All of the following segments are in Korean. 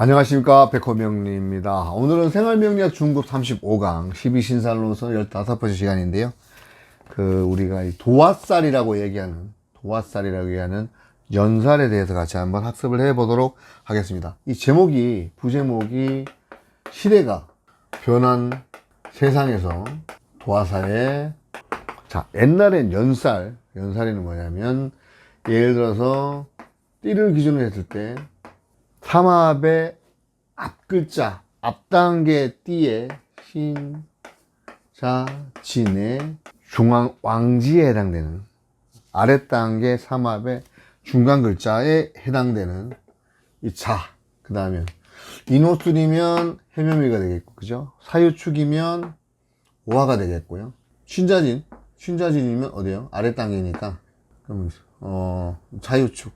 안녕하십니까, 백호명리입니다. 오늘은 생활명리학 중급 35강 12신살로서 15번째 시간인데요. 우리가 이 도화살이라고 얘기하는 연살에 대해서 같이 한번 학습을 해 보도록 하겠습니다. 이 부제목이 시대가 변한 세상에서 도화살에, 옛날엔 연살이는 뭐냐면, 예를 들어서 띠를 기준으로 했을 때 삼합의 앞글자, 앞단계 띠의 신, 자, 진의 중앙 왕지에 해당되는, 아랫단계 삼합의 중간 글자에 해당되는 이 자, 그 다음에 인호술이면 해묘미가 되겠고, 그죠? 사유축이면 오화가 되겠고요. 쉰자진이면 어디요? 아랫단계니까, 그럼 자유축,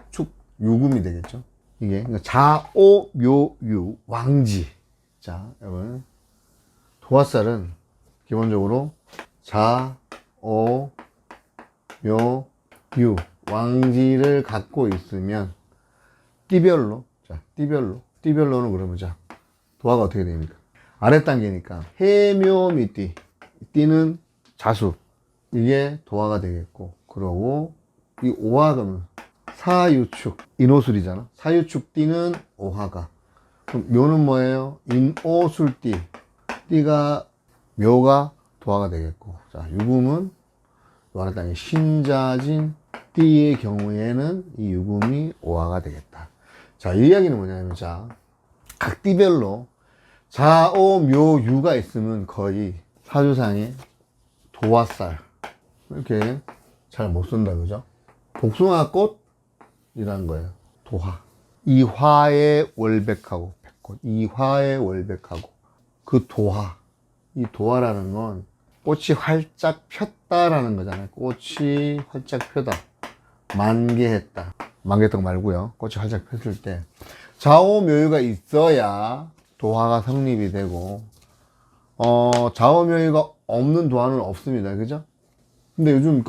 유금이 되겠죠. 이게 자오묘유 왕지. 자, 여러분, 도화살은 기본적으로 자오묘유 왕지를 갖고 있으면 띠별로는 그러면 도화가 어떻게 됩니까? 아랫단계니까 해묘미띠, 띠는 자수, 이게 도화가 되겠고, 그러고 이 오화금은 사유축, 인호술이잖아. 사유축 띠는 오화가. 그럼 묘는 뭐예요? 인오술띠. 묘가 도화가 되겠고. 자, 유금은 아랫단계 신자진 띠의 경우에는 이 유금이 오화가 되겠다. 자, 이 이야기는 뭐냐면, 각 띠별로 자오묘유가 있으면 거의 사주상에 도화살, 이렇게 잘 못 쓴다, 그죠? 복숭아꽃이라는 거예요. 도화. 이화에 월백하고 백꽃. 이화에 월백하고 그 도화. 이 도화라는 건 꽃이 활짝 폈다라는 거잖아요. 꽃이 활짝 펴다. 만개했다. 만개했던 거 말고요. 꽃이 활짝 폈을 때 좌오묘유가 있어야 도화가 성립이 되고, 좌오묘유가 없는 도화는 없습니다. 그죠? 근데 요즘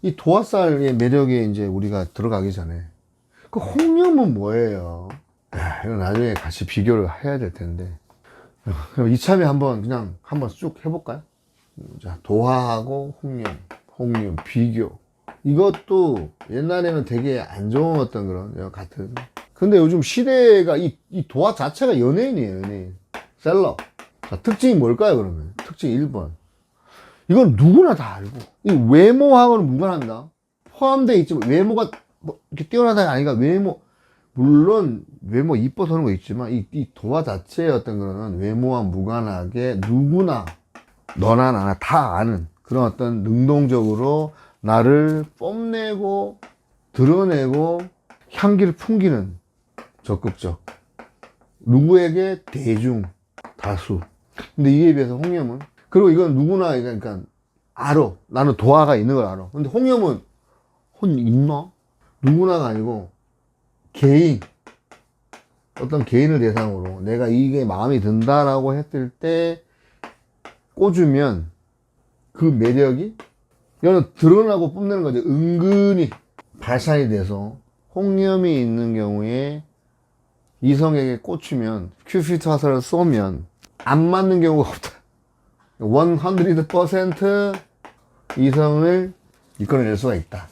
이 도화살의 매력에 이제 우리가 들어가기 전에 홍염은 뭐예요? 이거 나중에 같이 비교를 해야 될 텐데, 그럼 이참에 한번 쭉 해볼까요? 자, 도화하고 홍염 비교. 이것도 옛날에는 되게 안 좋은 어떤 그런 같은. 근데 요즘 시대가 이 도화 자체가 연예인이에요, 연예인. 셀럽. 자, 특징이 뭘까요, 그러면? 특징 1번. 이건 누구나 다 알고, 이 외모하고는 무관합니다. 포함되어 있지만, 외모가 이렇게 뛰어나다가 아니라 물론 외모 이뻐서 하는 거 있지만, 이 도화 자체의 어떤 그런 외모와 무관하게 누구나, 너나 나나 다 아는 그런 어떤 능동적으로 나를 뽐내고 드러내고 향기를 풍기는 적극적, 누구에게 대중, 다수. 근데 이에 비해서 홍염은, 그리고 이건 누구나, 그러니까 알아. 나는 도화가 있는 걸 알아. 근데 홍염은 있나? 누구나가 아니고 어떤 개인을 대상으로 내가 이게 마음에 든다라고 했을 때 꽂으면 그 매력이 이거는 드러나고 뽐내는 거죠. 은근히 발산이 돼서 홍염이 있는 경우에 이성에게 꽂히면, 큐피트 화살을 쏘면 안 맞는 경우가 없다. 100% 이성을 이끌어낼 수가 있다.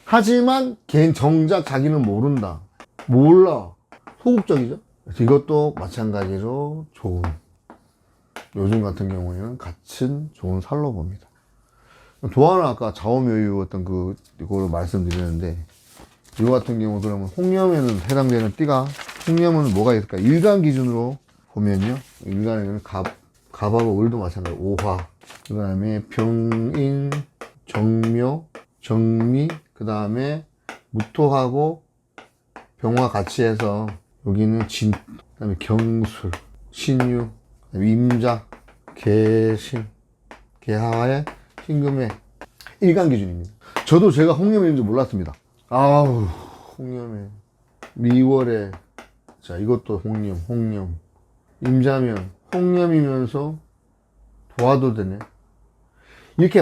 하지만 정작 자기는 모른다. 몰라. 소극적이죠. 이것도 마찬가지로 요즘 같은 경우에는 좋은 살로 봅니다. 도화는 아까 좌오묘유 이거를 말씀드렸는데, 이거 같은 경우 그러면 홍염에는 해당되는 띠가, 홍염은 뭐가 있을까? 일간 기준으로 보면요. 일간에는 갑하고 을도 마찬가지, 오화. 그 다음에 병인, 정묘, 정미, 그 다음에 무토하고 병화 같이 해서 여기는 진, 그 다음에 경술, 신유, 임자, 개신, 개하에 신금의 일간 기준입니다. 저도 제가 홍염인지 몰랐습니다. 홍염에 미월에, 자, 이것도 홍염, 임자면 홍염이면서 도화도 되네. 이렇게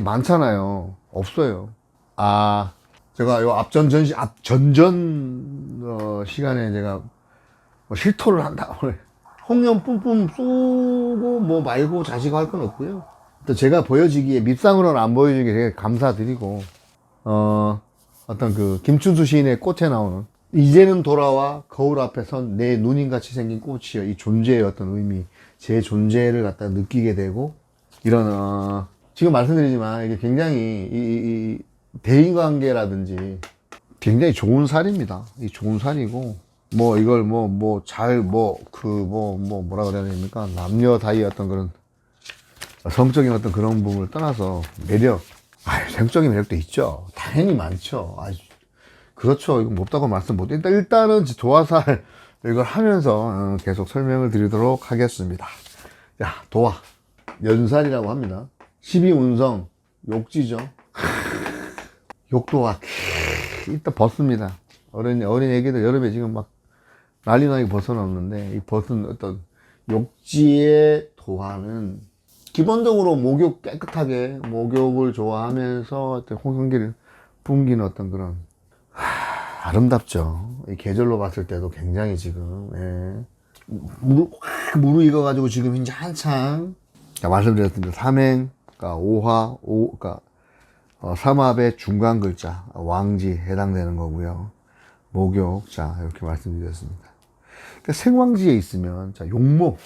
많잖아요. 없어요. 제가 요 앞전전 시간에 제가 뭐 실토를 한다. 홍련 뿜뿜 쏘고 뭐 말고 자시고 할 건 없고요. 또 제가 보여지기에 밉상으로는 안 보여주기에 되게 감사드리고, 어떤 그 김춘수 시인의 꽃에 나오는 이제는 돌아와 거울 앞에 선 내 누님같이 생긴 꽃이여, 이 존재의 어떤 의미, 제 존재를 갖다 느끼게 되고, 이런 지금 말씀드리지만 이게 굉장히 이 대인관계라든지 굉장히 좋은 살입니다. 이 좋은 살이고, 뭐 이걸 뭐라 그래야 됩니까? 남녀 사이의 어떤 그런 성적인 어떤 그런 부분을 떠나서 매력, 성적인 매력도 있죠. 당연히 많죠. 그렇죠. 이거 없다고 말씀 못. 일단은 도화살 이걸 하면서 계속 설명을 드리도록 하겠습니다. 자, 도화 연살이라고 합니다. 12운성 욕지죠. 욕도화 일단 벗습니다. 어린 애기들 여름에 지금 막 난리 나게 벗어놓는데, 이 벗은 어떤 욕지의 도화는 기본적으로 목욕 깨끗하게 목욕을 좋아하면서 어떤 홍성기를 풍기는 어떤 그런 아름답죠. 이 계절로 봤을 때도 굉장히 지금 무르익어가지고 지금 이제 한창 말씀드렸던 삼행, 그러니까 오화, 그러니까 삼합의 중간 글자 왕지 해당되는 거고요. 목욕, 자 이렇게 말씀드렸습니다. 그러니까 생왕지에 있으면 자 용모,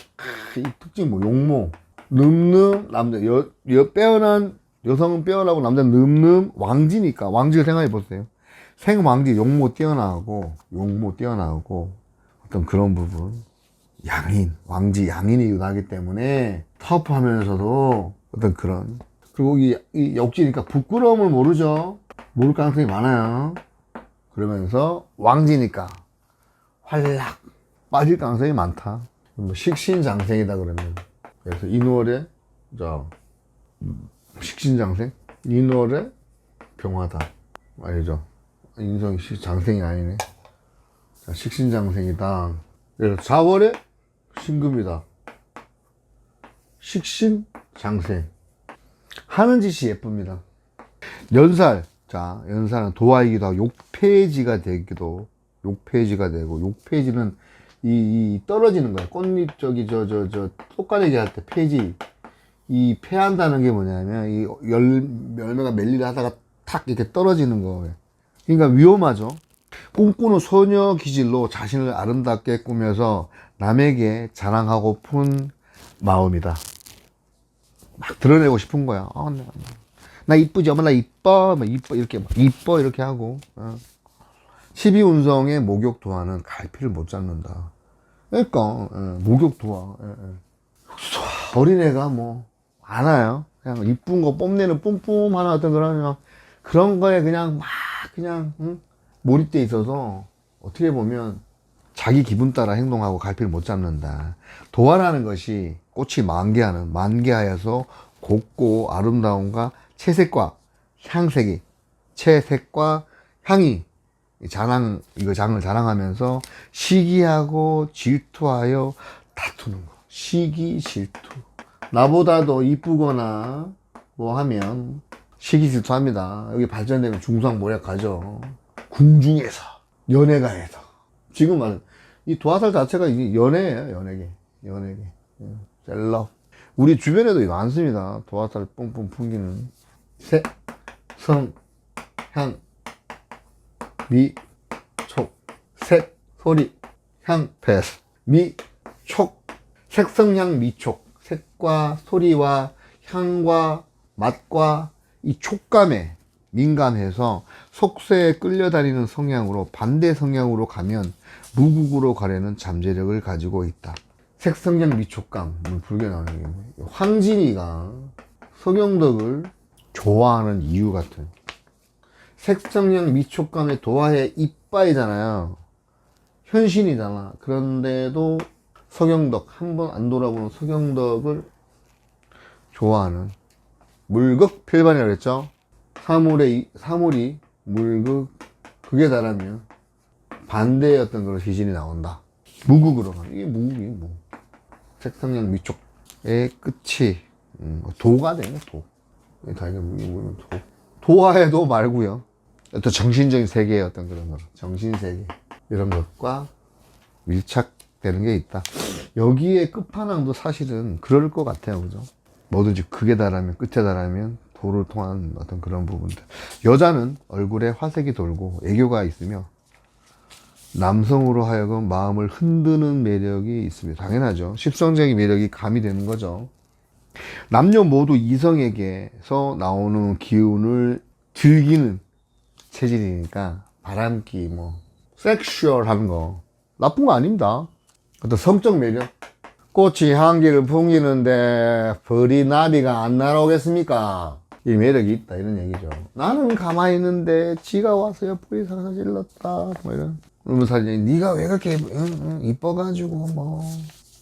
이 특징 뭐 용모, 늠름 남자 빼어난 여성은 빼어나고 남자는 늠름 왕지니까 왕지를 생각해 보세요. 생왕지 용모 뛰어나고 어떤 그런 부분, 양인 왕지 양인이 나기 때문에 터프하면서도 어떤 그런, 그리고 이 역지니까 부끄러움을 모르죠. 모를 가능성이 많아요. 그러면서 왕지니까 활락 빠질 가능성이 많다. 뭐 식신장생이다 그러면, 그래서 인월에 식신장생, 인월에 병화다 알죠? 인성이 장생이 아니네. 자, 식신장생이다. 그래서 자월에 신금이다. 식신장생 하는 짓이 예쁩니다. 연살, 자 연살은 도화이기도 하고 욕폐지가 되고, 욕폐지는 이 떨어지는 거야. 꽃잎 꽃가내기 할 때 폐지, 이 폐한다는 게 뭐냐면 이 열매가 멜리를 하다가 탁 이렇게 떨어지는 거예요. 그러니까 위험하죠. 꿈꾸는 소녀 기질로 자신을 아름답게 꾸며서 남에게 자랑하고픈 마음이다. 막 드러내고 싶은 거야. 나 이쁘지? 엄마 나 이뻐? 이뻐 이렇게 하고. 12운성의 목욕도화는 갈피를 못 잡는다. 그러니까 목욕도화. 어린애가 뭐 안 와요. 그냥 이쁜 거 뽐내는 뿜뿜하는 어떤 그런 거에 그냥 몰입돼 있어서 어떻게 보면 자기 기분 따라 행동하고 갈피를 못 잡는다. 도화라는 것이 꽃이 만개하여서 곱고 아름다움과 채색과 향색이, 채색과 향이 장을 자랑하면서 시기하고 질투하여 다투는 거. 시기, 질투. 나보다 더 이쁘거나 뭐 하면 시기 질투합니다. 여기 발전되면 중상모략 가죠. 궁중에서, 연애가에서. 지금 말은 이 도화살 자체가 이게 연애예요, 연예계. 셀럽. 우리 주변에도 많습니다. 도화살 뿜뿜 풍기는. 색, 성, 향, 미, 촉. 색, 소리, 향, 패스. 미, 촉. 색성향 미촉. 색과 소리와 향과 맛과 이 촉감에 민감해서 속세에 끌려다니는 성향으로 반대 성향으로 가면 무국으로 가려는 잠재력을 가지고 있다. 색성향 미촉감, 불교 나오는 게 황진이가 서경덕을 좋아하는 이유 같은, 색성향 미촉감의 도화의 이빠이잖아요. 현신이잖아. 그런데도 서경덕, 한 번 안 돌아보는 서경덕을 좋아하는, 물극 필반이라고 그랬죠. 사물이 물극, 극에 달하면 반대의 어떤 그런 시신이 나온다. 무극으로 가는, 이게 무극이 뭐 색성향 미촉의 끝이 도가 되네. 도. 도화의 도 말고요, 어떤 정신적인 세계의 어떤 그런 거, 정신세계 이런 것과 밀착 되는 게 있다. 여기에 끝판왕도 사실은 그럴 것 같아요. 그죠? 뭐든지 극에 달하면 끝에 달하면 도를 통한 어떤 그런 부분들. 여자는 얼굴에 화색이 돌고 애교가 있으며 남성으로 하여금 마음을 흔드는 매력이 있습니다. 당연하죠. 십성적인 매력이 가미되는 거죠. 남녀 모두 이성에게서 나오는 기운을 즐기는 체질이니까 바람기, 뭐 섹슈얼한 거 나쁜 거 아닙니다. 어떤 성적 매력. 꽃이 향기를 풍기는데 벌이 나비가 안 날아오겠습니까? 이 매력이 있다 이런 얘기죠. 나는 가만히 있는데 지가 와서 옆구리 상사 질렀다 뭐 이런. 그러면서 네가 왜 그렇게 이뻐가지고 뭐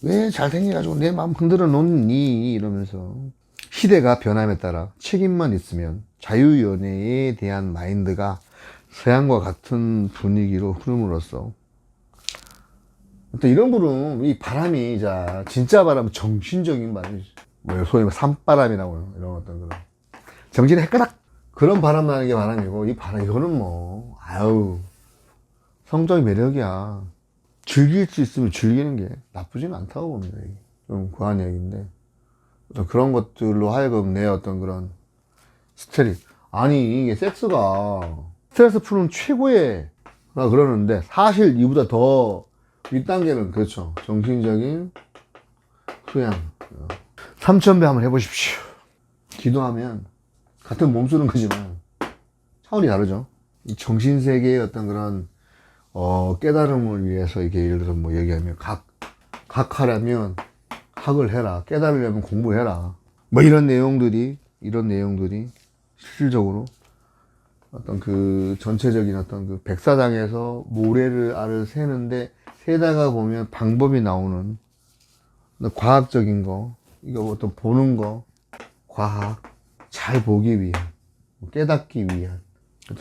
왜 잘생겨가지고 내 마음 흔들어 놓니 이러면서. 시대가 변함에 따라 책임만 있으면 자유연애에 대한 마인드가 서양과 같은 분위기로 흐름으로써 또 이런 분은 이 바람이 자 진짜 바람은 정신적인 바람이지. 뭐 소위 뭐 산바람이라고 이런 어떤 그런 정신이 해까닥 그런 바람 나는 게 바람이고, 이 바람 이거는 뭐 아유 성적인 매력이야. 즐길 수 있으면 즐기는 게 나쁘진 않다고 봅니다. 이게 좀 과한 얘기인데 그런 것들로 하여금 내 어떤 그런 스트레스, 아니 이게 섹스가 스트레스 푸는 최고의 그러는데 사실 이보다 더 윗단계는 그렇죠. 정신적인 수양. 3000배 한번 해보십시오. 기도하면 같은 몸 쓰는 거지만 차원이 다르죠. 이 정신세계의 어떤 그런 깨달음을 위해서 이게 예를 들어서 뭐 얘기하면 각하려면 학을 해라, 깨달으려면 공부해라, 뭐 이런 내용들이 실질적으로 어떤 그 전체적인 어떤 그 백사장에서 모래를 알을 세는데 세다가 보면 방법이 나오는 과학적인 거, 이거 어떤 보는 거, 과학 잘 보기 위한, 깨닫기 위한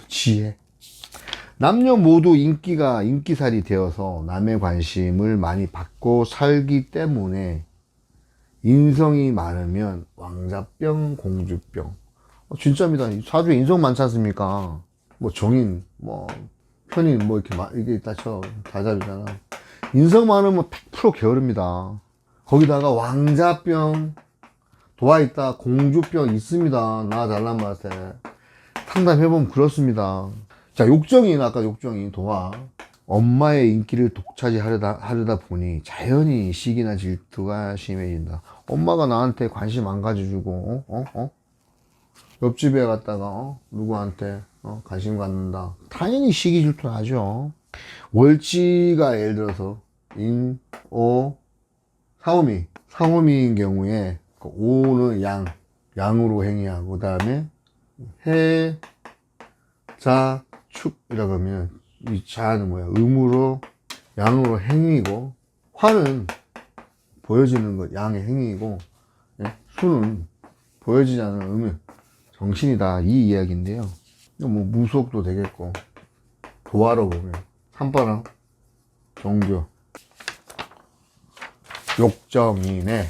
지혜. 남녀 모두 인기살이 되어서 남의 관심을 많이 받고 살기 때문에 인성이 많으면 왕자병, 공주병. 진짜입니다. 사주에 인성 많지 않습니까? 뭐 정인, 뭐 편인, 뭐 이게 있다 쳐. 다 잡이잖아. 인성 많으면 100% 게으릅니다. 거기다가 왕자병, 도와있다, 공주병 있습니다. 나 잘난 맛에. 상담해보면 그렇습니다. 자, 욕정인, 아까 욕정인, 도화. 엄마의 인기를 독차지하려다 보니 자연히 시기나 질투가 심해진다. 엄마가 나한테 관심 안 가져주고, 옆집에 갔다가, 누구한테, 관심 갖는다. 당연히 시기 질투 하죠. 월지가 예를 들어서, 상호미인 경우에, 오는 양으로 행위하고, 그 다음에, 축이라고 하면 이 자는 뭐야? 음으로 양으로 행위고, 화는 보여지는 것 양의 행위고, 수는 보여지지 않는 음의 정신이다, 이 이야기인데요. 뭐 무속도 되겠고, 도화로 보면 산바람, 종교, 욕정이네.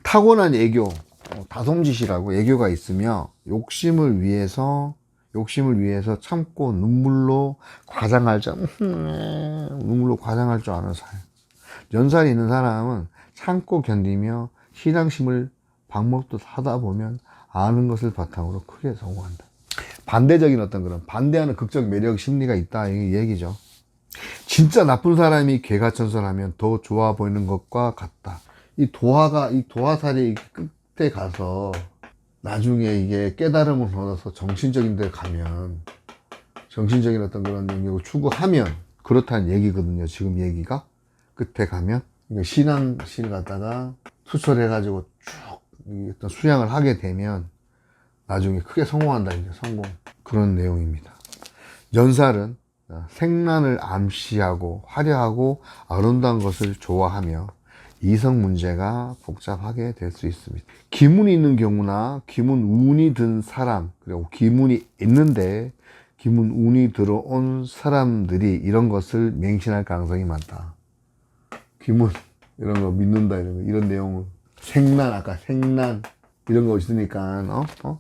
타고난 애교, 다솜짓이라고 애교가 있으며 욕심을 위해서 참고 눈물로 과장할 줄 아는 사람. 연살이 있는 사람은 참고 견디며 신앙심을 방법도 하다 보면 아는 것을 바탕으로 크게 성공한다. 반대적인 어떤 그런 반대하는 극적 매력 심리가 있다, 이 얘기죠. 진짜 나쁜 사람이 개가천선하면 더 좋아 보이는 것과 같다. 이 도화살이 끝에 가서 나중에 이게 깨달음을 얻어서 정신적인 데 가면, 정신적인 어떤 그런 영역을 추구하면 그렇다는 얘기거든요. 지금 얘기가 끝에 가면 신앙실 갖다가 투철해가지고 쭉 어떤 수양을 하게 되면 나중에 크게 성공한다. 이제 성공, 그런 내용입니다. 연살은 생란을 암시하고 화려하고 아름다운 것을 좋아하며 이성 문제가 복잡하게 될 수 있습니다. 기문이 있는 경우나 기문 운이 든 사람, 그리고 기문이 있는데 기문 운이 들어온 사람들이 이런 것을 맹신할 가능성이 많다. 기문 이런 거 믿는다, 이런 내용을. 아까 생란 이런 거 있으니까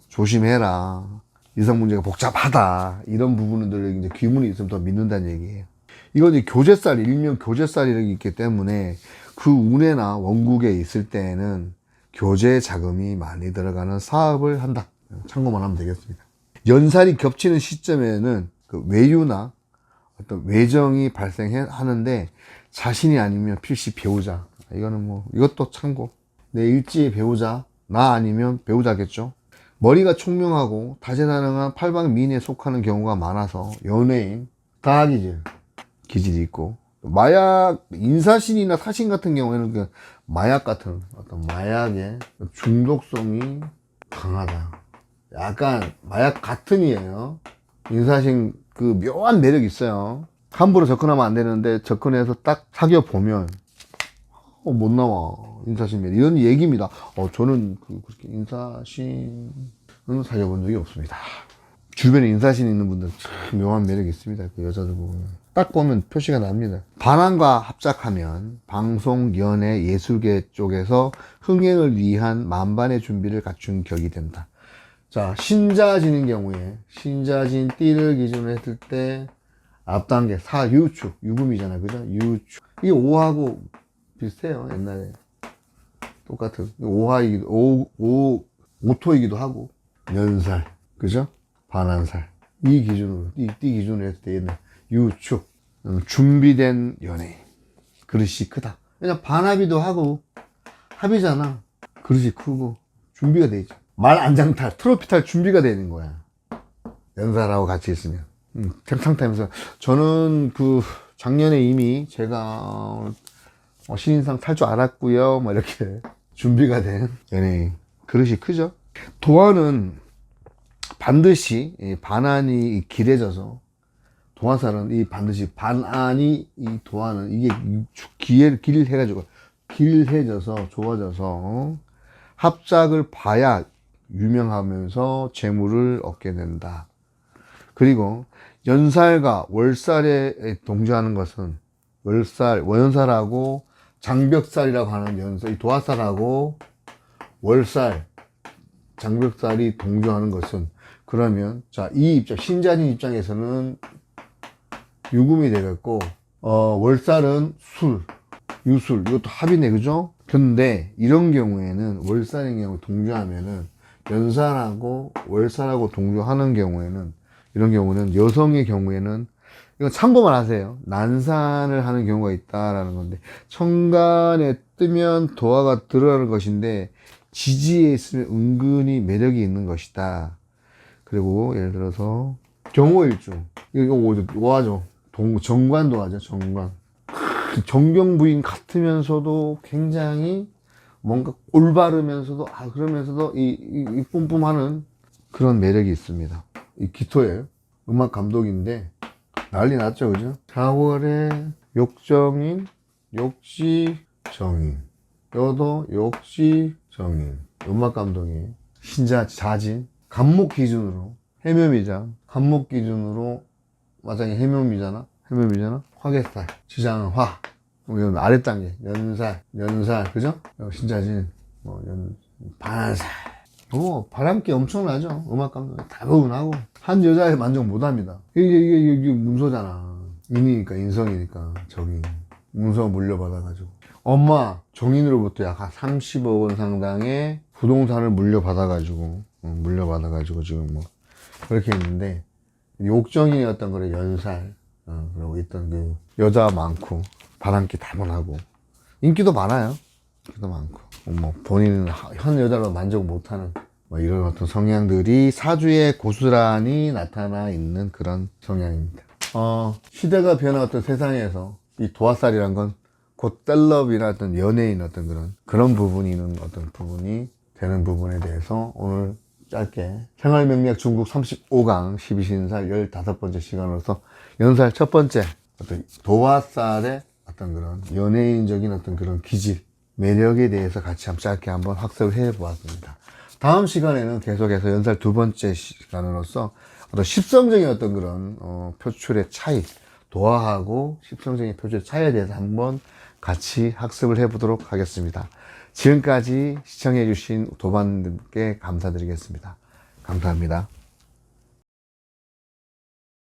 조심해라. 이성 문제가 복잡하다, 이런 부분들을 이제 기문이 있으면 더 믿는다는 얘기예요. 이건 이제 교제살, 일명 교제살이 있기 때문에 그 운에나 원국에 있을 때에는 교제 자금이 많이 들어가는 사업을 한다. 참고만 하면 되겠습니다. 연살이 겹치는 시점에는 그 외유나 어떤 외정이 발생하는데 자신이 아니면 필시 배우자. 이거는 뭐, 이것도 참고. 내 일지의 배우자, 나 아니면 배우자겠죠. 머리가 총명하고 다재다능한 팔방미인에 속하는 경우가 많아서 연예인, 다기질, 기질이 있고, 마약, 인사신이나 사신 같은 경우에는 그 마약 같은 어떤 마약의 중독성이 강하다. 약간 마약 같은이에요. 인사신 그 묘한 매력이 있어요. 함부로 접근하면 안 되는데 접근해서 딱 사귀어 보면 못 나와. 인사신 매력 이런 얘기입니다. 저는 그렇게 인사신은 사귀어본 적이 없습니다. 주변에 인사신 있는 분들 참 묘한 매력이 있습니다. 그 여자들 보면 딱 보면 표시가 납니다. 반항과 합작하면 방송, 연예, 예술계 쪽에서 흥행을 위한 만반의 준비를 갖춘 격이 된다. 자, 신자진인 경우에 신자진 띠를 기준으로 했을 때 앞단계 사유축, 유금이잖아요. 그죠? 유축. 이게 오하고 비슷해요. 옛날에 똑같은 오하이기도 오토이기도 하고 연살, 그죠? 반한살. 이 기준으로 띠 기준으로 했을 때 옛날 유축, 준비된 연예인. 그릇이 크다. 그냥 반합이도 하고 합이잖아. 그릇이 크고 준비가 돼 있죠. 말 안장탈, 트로피 탈 준비가 되는 거야. 연살하고 같이 있으면. 탱탕 타면서. 저는 작년에 이미 제가 신인상 탈 줄 알았고요. 뭐 이렇게 준비가 된 연예인. 그릇이 크죠. 도화는 반드시 반안이 길해져서 도화살은 이 반드시 반안이 이 도화는 이게 길해져서 좋아져서 합작을 봐야 유명하면서 재물을 얻게 된다. 그리고 연살과 월살에 동조하는 것은 월연살하고 장벽살이라고 하는 연살, 이 도화살하고 월살, 장벽살이 동조하는 것은 그러면 이 입장, 신자진 입장에서는 유금이 되겠고 월살은 술, 유술, 이것도 합이네, 그죠? 근데 이런 경우에는 월살인 경우 동조하면은 연살하고 월살하고 동조하는 경우에는 이런 경우는 여성의 경우에는 이건 참고만 하세요. 난산을 하는 경우가 있다라는 건데 천간에 뜨면 도화가 들어가는 것인데 지지에 있으면 은근히 매력이 있는 것이다. 그리고 예를 들어서 경호일중 이거 오하죠. 정관도 하죠. 정관. 정경부인 같으면서도 굉장히 뭔가 올바르면서도 그러면서도 이 뿜뿜하는 그런 매력이 있습니다. 이 기토예요. 음악 감독인데 난리 났죠, 그죠? 4월에 욕정인, 욕지정인, 여도 욕지정인, 음악 감독이 신자진, 간목 기준으로 해묘미장, 간목 기준으로 마장이 해묘미잖아. 화개살, 지장은 화. 이건 아랫단계, 연살, 그죠? 신자진, 반한살. 바람기 엄청나죠? 음악 감독 다분하고. 한 여자에 만족 못 합니다. 이게 문서잖아. 인이니까, 인성이니까, 정인. 문서 물려받아가지고. 엄마, 정인으로부터 약 한 30억 원 상당의 부동산을 물려받아가지고 지금 뭐, 그렇게 했는데, 욕정이었던 거래, 연살. 그리고 있던 여자 많고, 바람기 다분하고, 인기도 많아요. 인기도 많고. 본인은 현 여자로 만족 못하는, 이런 어떤 성향들이 사주에 고스란히 나타나 있는 그런 성향입니다. 시대가 변한 어떤 세상에서 이 도화살이란 건 곧 셀럽이나 어떤 연예인 그런 부분이 있는 어떤 부분이 되는 부분에 대해서 오늘 짧게 생활명리학 중국 35강 12신살 15번째 시간으로서 연살 첫 번째 어떤 도화살의 어떤 그런 연예인적인 어떤 그런 기질, 매력에 대해서 같이 짧게 한번 학습을 해 보았습니다. 다음 시간에는 계속해서 연살 두 번째 시간으로서 어떤 십성적인 어떤 그런 표출의 차이, 도화하고 십성적인 표출의 차이에 대해서 한번 같이 학습을 해 보도록 하겠습니다. 지금까지 시청해 주신 도반님께 감사드리겠습니다. 감사합니다.